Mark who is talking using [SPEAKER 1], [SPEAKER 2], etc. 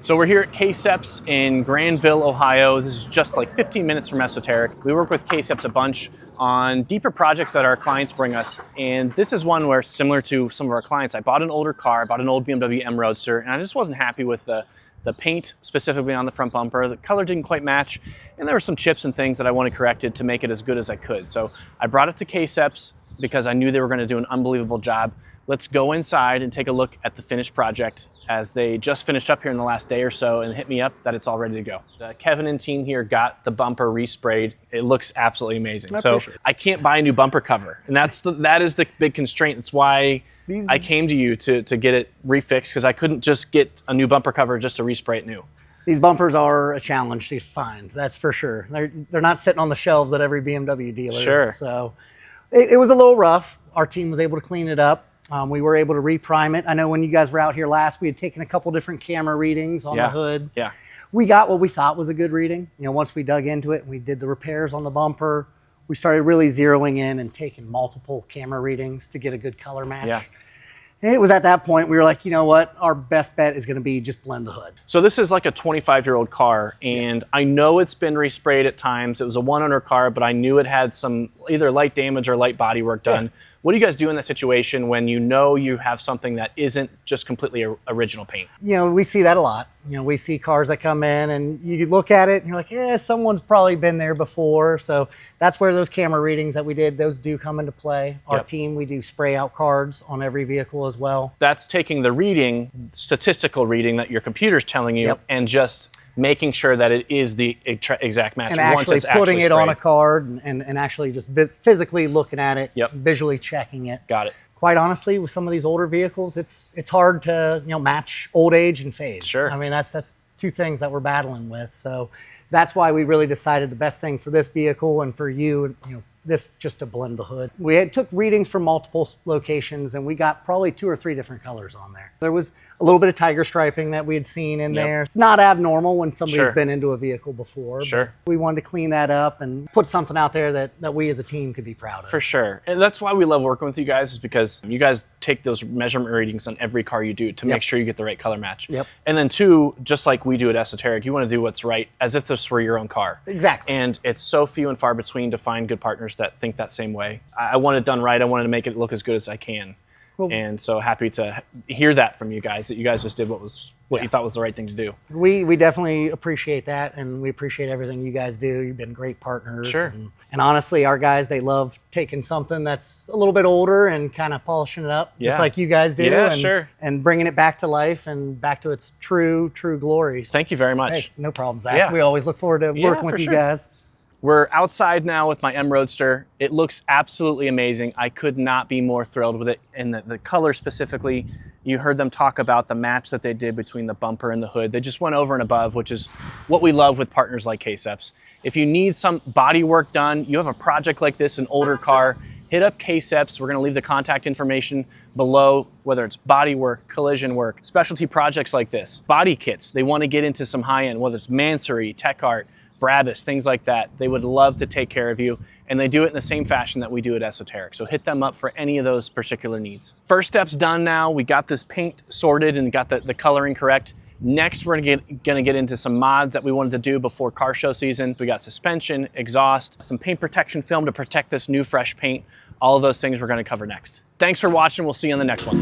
[SPEAKER 1] So we're here at K-Ceps in Granville, Ohio. This is just like 15 minutes from ESOTERIC. We work with K-Ceps a bunch on deeper projects that our clients bring us. And this is one where, similar to some of our clients, I bought an older car, bought an old BMW M Roadster, and I just wasn't happy with the paint, specifically on the front bumper. The color didn't quite match, and there were some chips and things that I wanted corrected to make it as good as I could. So I brought it to K-Ceps because I knew they were gonna do an unbelievable job. Let's go inside and take a look at the finished project, as they just finished up here in the last day or so and hit me up that it's all ready to go. Kevin and team here got the bumper resprayed. It looks absolutely amazing. So I can't buy a new bumper cover, and that is the big constraint. That's why I came to you to get it refixed, because I couldn't just get a new bumper cover just to respray it new.
[SPEAKER 2] These bumpers are a challenge to find, that's for sure. They're not sitting on the shelves at every BMW dealer.
[SPEAKER 1] Sure.
[SPEAKER 2] So it was a little rough. Our team was able to clean it up. We were able to reprime it. I know when you guys were out here last, we had taken a couple different camera readings on the hood.
[SPEAKER 1] Yeah.
[SPEAKER 2] We got what we thought was a good reading. You know, once we dug into it and we did the repairs on the bumper, we started really zeroing in and taking multiple camera readings to get a good color match.
[SPEAKER 1] Yeah.
[SPEAKER 2] And it was at that point we were like, you know what, our best bet is going to be just blend the hood.
[SPEAKER 1] So this is like a 25-year-old car, and I know it's been resprayed at times. It was a one-owner car, but I knew it had some either light damage or light body work done. Yeah. What do you guys do in that situation when you know you have something that isn't just completely original paint?
[SPEAKER 2] You know, we see that a lot. You know, we see cars that come in and you look at it and you're like, yeah, someone's probably been there before. So that's where those camera readings that we did, those do come into play. Our team, we do spray out cards on every vehicle as well.
[SPEAKER 1] That's taking the reading, statistical reading that your computer's telling you, and just making sure that it is the exact match.
[SPEAKER 2] And actually putting it on a card and actually just physically looking at it, visually checking it.
[SPEAKER 1] Got it.
[SPEAKER 2] Quite honestly, with some of these older vehicles, it's hard to match old age and fade.
[SPEAKER 1] Sure.
[SPEAKER 2] I mean, that's two things that we're battling with. So that's why we really decided the best thing for this vehicle and for you, this just to blend the hood. We took readings from multiple locations and we got probably 2 or 3 different colors on there. There was a little bit of tiger striping that we had seen in there. It's not abnormal when somebody's been into a vehicle before.
[SPEAKER 1] Sure.
[SPEAKER 2] But we wanted to clean that up and put something out there that we as a team could be proud of.
[SPEAKER 1] For sure. And that's why we love working with you guys, is because you guys take those measurement readings on every car you do to make sure you get the right color match. And then 2, just like we do at ESOTERIC, you want to do what's right as if this were your own car.
[SPEAKER 2] Exactly.
[SPEAKER 1] And it's so few and far between to find good partners that think that same way. I want it done right. I wanted to make it look as good as I can. And so happy to hear that from you guys, that you guys just did what you thought was the right thing to do.
[SPEAKER 2] We definitely appreciate that, and we appreciate everything you guys do. You've been great partners.
[SPEAKER 1] Sure.
[SPEAKER 2] And honestly, our guys, they love taking something that's a little bit older and kind of polishing it up, just like you guys do. And bringing it back to life and back to its true glory.
[SPEAKER 1] Thank you very much.
[SPEAKER 2] Hey, no problem, Zach. We always look forward to working with you guys.
[SPEAKER 1] We're outside now with my M Roadster. It looks absolutely amazing. I could not be more thrilled with it. And the color specifically, you heard them talk about the match that they did between the bumper and the hood. They just went over and above, which is what we love with partners like K-Ceps. If you need some body work done, you have a project like this, an older car, hit up K-Ceps. We're gonna leave the contact information below, whether it's body work, collision work, specialty projects like this. Body kits, they wanna get into some high-end, whether it's Mansory, Tech Art, Brabus, things like that. They would love to take care of you, and they do it in the same fashion that we do at ESOTERIC. So hit them up for any of those particular needs. First step's done now. We got this paint sorted and got the coloring correct. Next, we're gonna get into some mods that we wanted to do before car show season. We got suspension, exhaust, some paint protection film to protect this new fresh paint. All of those things we're gonna cover next. Thanks for watching. We'll see you on the next one.